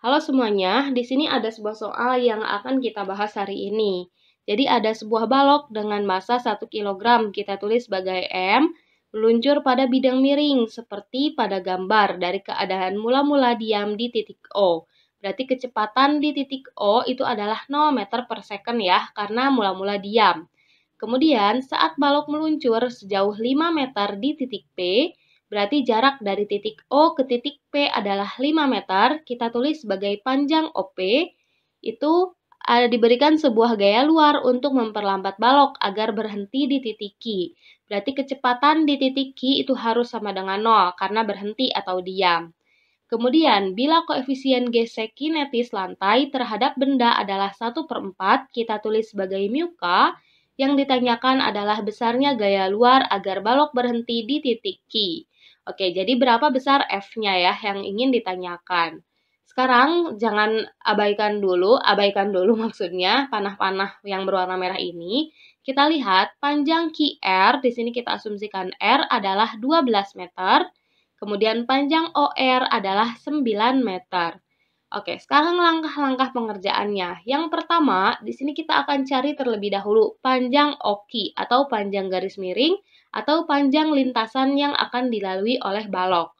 Halo semuanya, di sini ada sebuah soal yang akan kita bahas hari ini. Jadi ada sebuah balok dengan massa 1 kg, kita tulis sebagai M, meluncur pada bidang miring seperti pada gambar dari keadaan mula-mula diam di titik O. Berarti kecepatan di titik O itu adalah 0 meter per second ya, karena mula-mula diam. Kemudian saat balok meluncur sejauh 5 meter di titik P, berarti jarak dari titik O ke titik P adalah 5 meter, kita tulis sebagai panjang OP, itu diberikan sebuah gaya luar untuk memperlambat balok agar berhenti di titik Q. Berarti kecepatan di titik Q itu harus sama dengan 0 karena berhenti atau diam. Kemudian, bila koefisien gesek kinetis lantai terhadap benda adalah 1/4, kita tulis sebagai mu K, yang ditanyakan adalah besarnya gaya luar agar balok berhenti di titik Q. Oke, jadi berapa besar F-nya ya yang ingin ditanyakan. Sekarang jangan abaikan dulu maksudnya panah-panah yang berwarna merah ini. Kita lihat panjang QR, di sini kita asumsikan R adalah 12 meter. Kemudian panjang OR adalah 9 meter. Oke, sekarang langkah-langkah pengerjaannya. Yang pertama, di sini kita akan cari terlebih dahulu panjang OQ atau panjang garis miring atau panjang lintasan yang akan dilalui oleh balok.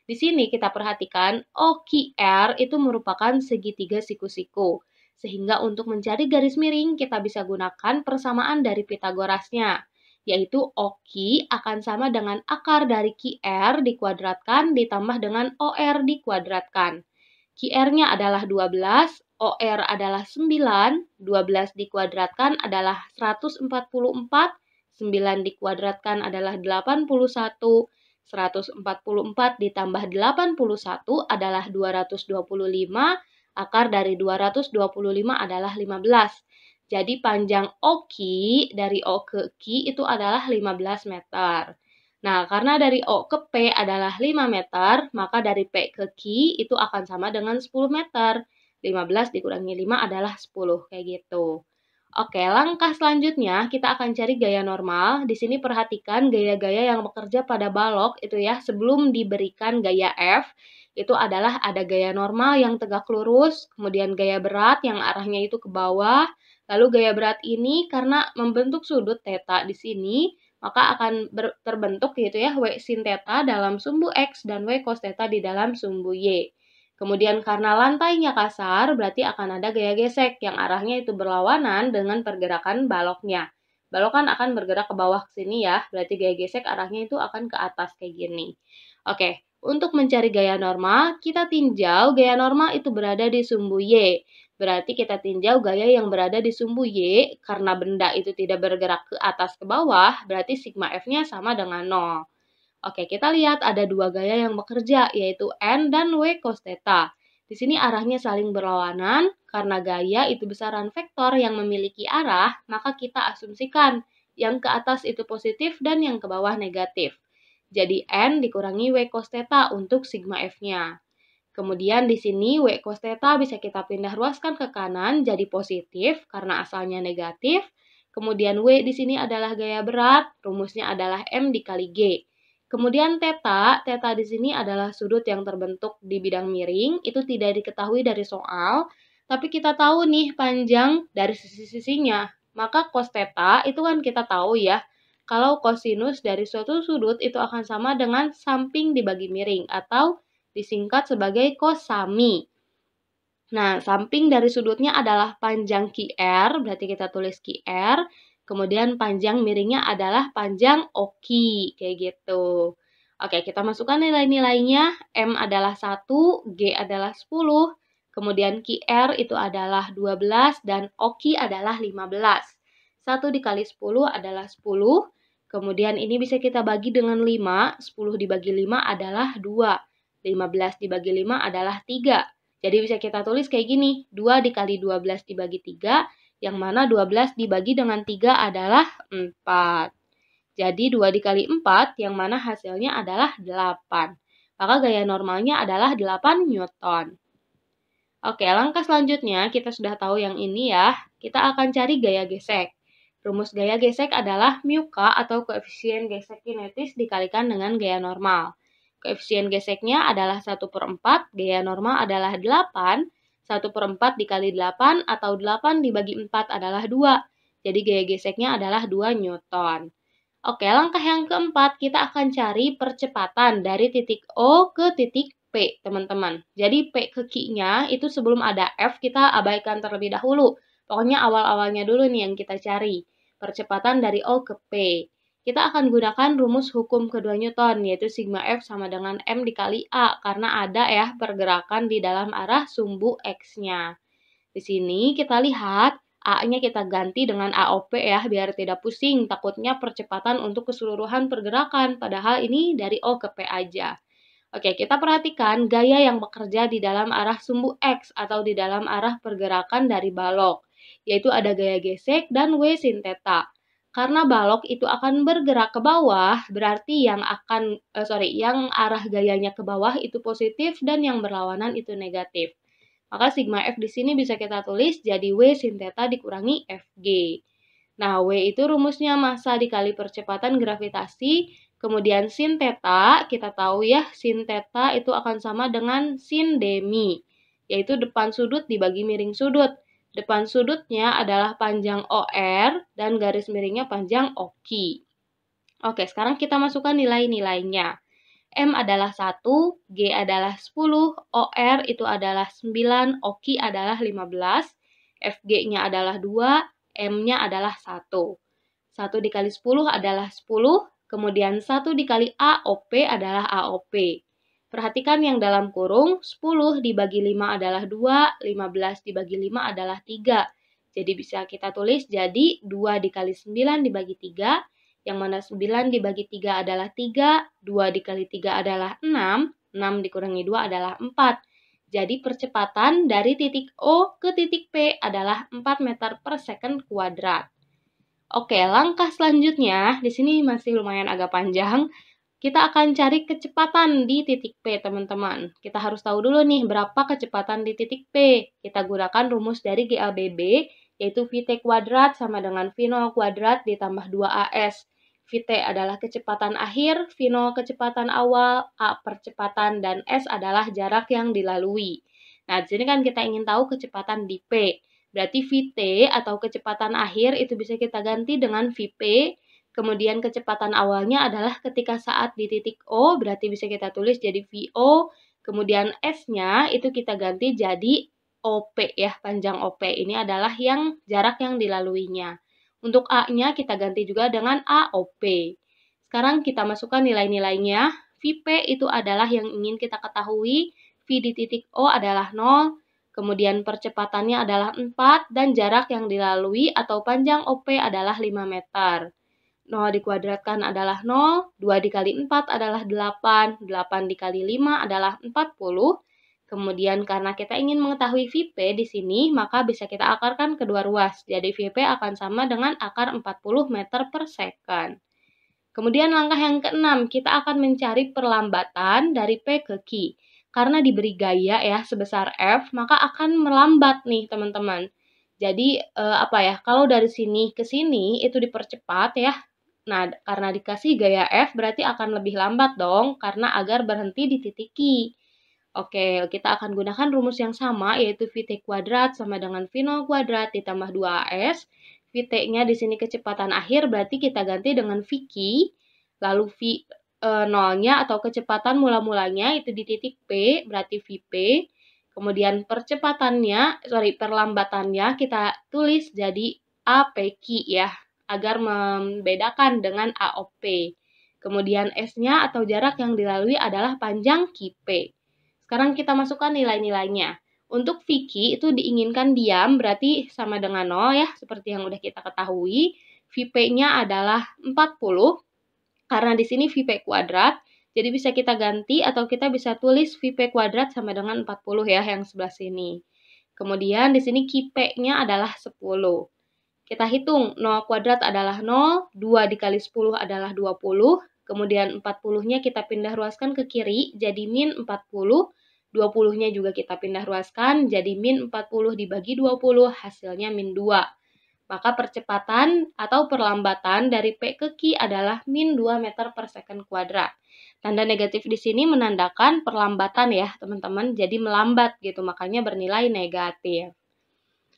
Di sini kita perhatikan OQR itu merupakan segitiga siku-siku. Sehingga untuk mencari garis miring kita bisa gunakan persamaan dari Pitagorasnya, yaitu OQ akan sama dengan akar dari QR dikuadratkan ditambah dengan OR dikuadratkan. QR-nya adalah 12, OR adalah 9, 12 dikuadratkan adalah 144, 9 dikuadratkan adalah 81, 144 ditambah 81 adalah 225, akar dari 225 adalah 15. Jadi panjang OQ dari O ke Q itu adalah 15 meter. Nah, karena dari O ke P adalah 5 meter, maka dari P ke Q itu akan sama dengan 10 meter. 15 dikurangi 5 adalah 10, kayak gitu. Oke, langkah selanjutnya kita akan cari gaya normal. Di sini perhatikan gaya-gaya yang bekerja pada balok itu ya, sebelum diberikan gaya F, itu adalah ada gaya normal yang tegak lurus, kemudian gaya berat yang arahnya itu ke bawah. Lalu gaya berat ini karena membentuk sudut theta di sini, maka akan terbentuk gitu ya W sin theta dalam sumbu X dan W cos theta di dalam sumbu Y. Kemudian karena lantainya kasar, berarti akan ada gaya gesek yang arahnya itu berlawanan dengan pergerakan baloknya. Balok kan akan bergerak ke bawah ke sini ya, berarti gaya gesek arahnya itu akan ke atas kayak gini. Oke, untuk mencari gaya normal, kita tinjau gaya normal itu berada di sumbu Y. Berarti kita tinjau gaya yang berada di sumbu Y, karena benda itu tidak bergerak ke atas ke bawah, berarti sigma F-nya sama dengan 0. Oke, kita lihat ada dua gaya yang bekerja, yaitu N dan W cos theta. Di sini arahnya saling berlawanan, karena gaya itu besaran vektor yang memiliki arah, maka kita asumsikan yang ke atas itu positif dan yang ke bawah negatif. Jadi N dikurangi W cos theta untuk sigma F-nya. Kemudian di sini W cos theta bisa kita pindah ruaskan ke kanan jadi positif karena asalnya negatif. Kemudian W di sini adalah gaya berat, rumusnya adalah M dikali G. Kemudian theta di sini adalah sudut yang terbentuk di bidang miring, itu tidak diketahui dari soal, tapi kita tahu nih panjang dari sisi-sisinya. Maka cos theta itu kan kita tahu ya, kalau kosinus dari suatu sudut itu akan sama dengan samping dibagi miring atau disingkat sebagai kosami. Nah, samping dari sudutnya adalah panjang QR, berarti kita tulis QR. Kemudian panjang miringnya adalah panjang OQ, kayak gitu. Oke, kita masukkan nilai-nilainya. M adalah 1, G adalah 10, kemudian QR itu adalah 12, dan OQ adalah 15. 1 dikali 10 adalah 10, kemudian ini bisa kita bagi dengan 5, 10 dibagi 5 adalah 2, 15 dibagi 5 adalah 3. Jadi bisa kita tulis kayak gini, 2 dikali 12 dibagi 3, yang mana 12 dibagi dengan 3 adalah 4. Jadi 2 dikali 4, yang mana hasilnya adalah 8. Maka gaya normalnya adalah 8 Newton. Oke, langkah selanjutnya kita sudah tahu yang ini ya. Kita akan cari gaya gesek. Rumus gaya gesek adalah mu K atau koefisien gesek kinetis dikalikan dengan gaya normal. Koefisien geseknya adalah 1/4, gaya normal adalah 8, 1/4 dikali 8 atau 8 dibagi 4 adalah 2. Jadi gaya geseknya adalah 2 Newton. Oke, langkah yang keempat, kita akan cari percepatan dari titik O ke titik P, teman-teman. Jadi P ke Q-nya itu sebelum ada F, kita abaikan terlebih dahulu. Pokoknya awal-awalnya dulu nih yang kita cari. Percepatan dari O ke P. Kita akan gunakan rumus hukum kedua Newton, yaitu sigma F sama dengan M dikali A, karena ada ya pergerakan di dalam arah sumbu X-nya. Di sini kita lihat, A-nya kita ganti dengan AOP ya, biar tidak pusing, takutnya percepatan untuk keseluruhan pergerakan, padahal ini dari O ke P aja. Oke, kita perhatikan gaya yang bekerja di dalam arah sumbu X atau di dalam arah pergerakan dari balok, yaitu ada gaya gesek dan W sin theta. Karena balok itu akan bergerak ke bawah, berarti yang arah gayanya ke bawah itu positif dan yang berlawanan itu negatif. Maka sigma F di sini bisa kita tulis jadi W sin theta dikurangi Fg. Nah, W itu rumusnya massa dikali percepatan gravitasi, kemudian sin theta, kita tahu ya, sin theta itu akan sama dengan sin demi, yaitu depan sudut dibagi miring sudut. Depan sudutnya adalah panjang OR dan garis miringnya panjang OQ. Oke, sekarang kita masukkan nilai-nilainya. M adalah 1, G adalah 10, OR itu adalah 9, OQ adalah 15, FG-nya adalah 2, M-nya adalah 1. 1 dikali 10 adalah 10, kemudian 1 dikali AOP adalah AOP. Perhatikan yang dalam kurung, 10 dibagi 5 adalah 2, 15 dibagi 5 adalah 3. Jadi bisa kita tulis jadi 2 dikali 9 dibagi 3, yang mana 9 dibagi 3 adalah 3, 2 dikali 3 adalah 6, 6 dikurangi 2 adalah 4. Jadi percepatan dari titik O ke titik P adalah 4 meter per second kuadrat. Oke, langkah selanjutnya, di sini masih lumayan agak panjang. Kita akan cari kecepatan di titik P, teman-teman. Kita harus tahu dulu nih berapa kecepatan di titik P. Kita gunakan rumus dari GABB, yaitu VT kuadrat sama dengan V0 kuadrat ditambah 2AS. VT adalah kecepatan akhir, V0 kecepatan awal, A percepatan, dan S adalah jarak yang dilalui. Nah, di sini kan kita ingin tahu kecepatan di P. Berarti VT atau kecepatan akhir itu bisa kita ganti dengan VP. Kemudian kecepatan awalnya adalah ketika saat di titik O, berarti bisa kita tulis jadi VO. Kemudian S-nya itu kita ganti jadi OP ya, panjang OP. Ini adalah jarak yang dilaluinya. Untuk A-nya kita ganti juga dengan AOP. Sekarang kita masukkan nilai-nilainya. VP itu adalah yang ingin kita ketahui. V di titik O adalah 0. Kemudian percepatannya adalah 4 dan jarak yang dilalui atau panjang OP adalah 5 meter. 0 dikuadratkan adalah 0, 2 dikali 4 adalah 8, 8 dikali 5 adalah 40. Kemudian karena kita ingin mengetahui VP di sini, maka bisa kita akarkan kedua ruas. Jadi VP akan sama dengan akar 40 meter per second. Kemudian langkah yang keenam, kita akan mencari perlambatan dari P ke Q. Karena diberi gaya ya sebesar F, maka akan melambat nih teman-teman. Jadi kalau dari sini ke sini itu dipercepat ya. Nah, karena dikasih gaya F berarti akan lebih lambat dong, karena agar berhenti di titik Q. Oke, kita akan gunakan rumus yang sama, yaitu VT kuadrat sama dengan V0 kuadrat ditambah 2AS. VT-nya di sini kecepatan akhir, berarti kita ganti dengan VQ. Lalu V0-nya atau kecepatan mula-mulanya itu di titik P, berarti VP. Kemudian perlambatannya kita tulis jadi APQ ya, agar membedakan dengan AOP. Kemudian S-nya atau jarak yang dilalui adalah panjang QP. Sekarang kita masukkan nilai-nilainya. Untuk VQ itu diinginkan diam, berarti sama dengan 0 ya, seperti yang udah kita ketahui. VP-nya adalah 40, karena di sini VP kuadrat, jadi bisa kita ganti atau kita bisa tulis VP kuadrat sama dengan 40 ya, yang sebelah sini. Kemudian di sini QP-nya adalah 10. Kita hitung, 0 kuadrat adalah 0, 2 dikali 10 adalah 20, kemudian 40-nya kita pindah ruaskan ke kiri, jadi min 40, 20-nya juga kita pindah ruaskan, jadi min 40 dibagi 20, hasilnya min 2. Maka percepatan atau perlambatan dari P ke Q adalah min 2 meter per second kuadrat. Tanda negatif di sini menandakan perlambatan ya, teman-teman. Jadi melambat gitu, makanya bernilai negatif.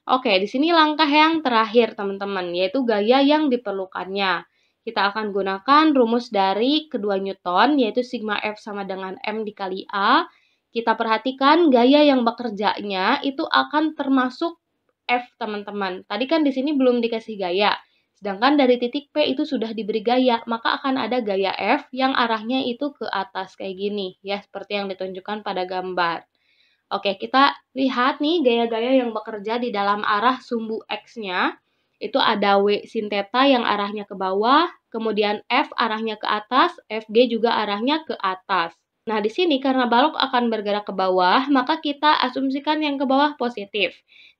Oke, di sini langkah yang terakhir, teman-teman, yaitu gaya yang diperlukannya. Kita akan gunakan rumus dari kedua Newton, yaitu sigma F sama dengan M dikali A. Kita perhatikan gaya yang bekerjanya itu akan termasuk F, teman-teman. Tadi kan di sini belum dikasih gaya. Sedangkan dari titik P itu sudah diberi gaya, maka akan ada gaya F yang arahnya itu ke atas kayak gini, ya, seperti yang ditunjukkan pada gambar. Oke, kita lihat nih gaya-gaya yang bekerja di dalam arah sumbu X-nya. Itu ada W sin theta yang arahnya ke bawah, kemudian F arahnya ke atas, FG juga arahnya ke atas. Nah, di sini karena balok akan bergerak ke bawah, maka kita asumsikan yang ke bawah positif.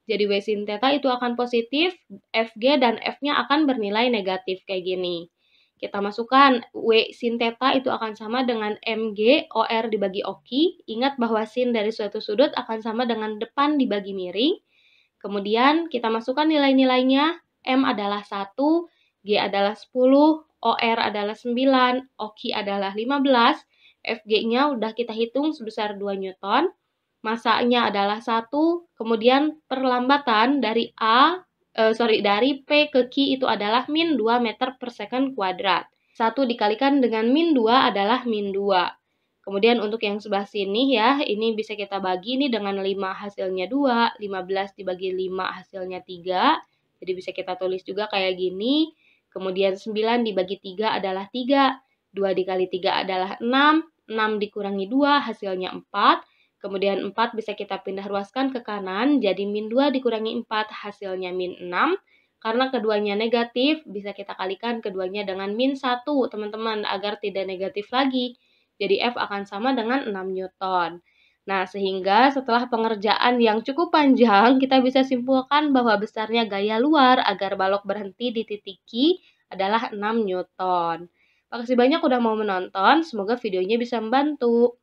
Jadi W sin theta itu akan positif, FG dan F-nya akan bernilai negatif kayak gini. Kita masukkan W sin theta itu akan sama dengan MG OR dibagi OQ. Ingat bahwa sin dari suatu sudut akan sama dengan depan dibagi miring. Kemudian kita masukkan nilai-nilainya. M adalah 1, G adalah 10, OR adalah 9, OQ adalah 15. FG-nya udah kita hitung sebesar 2 Newton. Masanya adalah 1, kemudian perlambatan dari dari P ke Q itu adalah min 2 meter per second kuadrat. 1 dikalikan dengan min 2 adalah min 2. Kemudian untuk yang sebelah sini ya, ini bisa kita bagi nih dengan 5 hasilnya 2, 15 dibagi 5 hasilnya 3. Jadi bisa kita tulis juga kayak gini. Kemudian 9 dibagi 3 adalah 3, 2 dikali 3 adalah 6, 6 dikurangi 2 hasilnya 4. Kemudian 4 bisa kita pindah ruaskan ke kanan, jadi min 2 dikurangi 4 hasilnya min 6. Karena keduanya negatif, bisa kita kalikan keduanya dengan min 1, teman-teman, agar tidak negatif lagi. Jadi F akan sama dengan 6 Newton. Nah, sehingga setelah pengerjaan yang cukup panjang, kita bisa simpulkan bahwa besarnya gaya luar agar balok berhenti di titik Q adalah 6 Newton. Makasih banyak udah mau menonton, semoga videonya bisa membantu.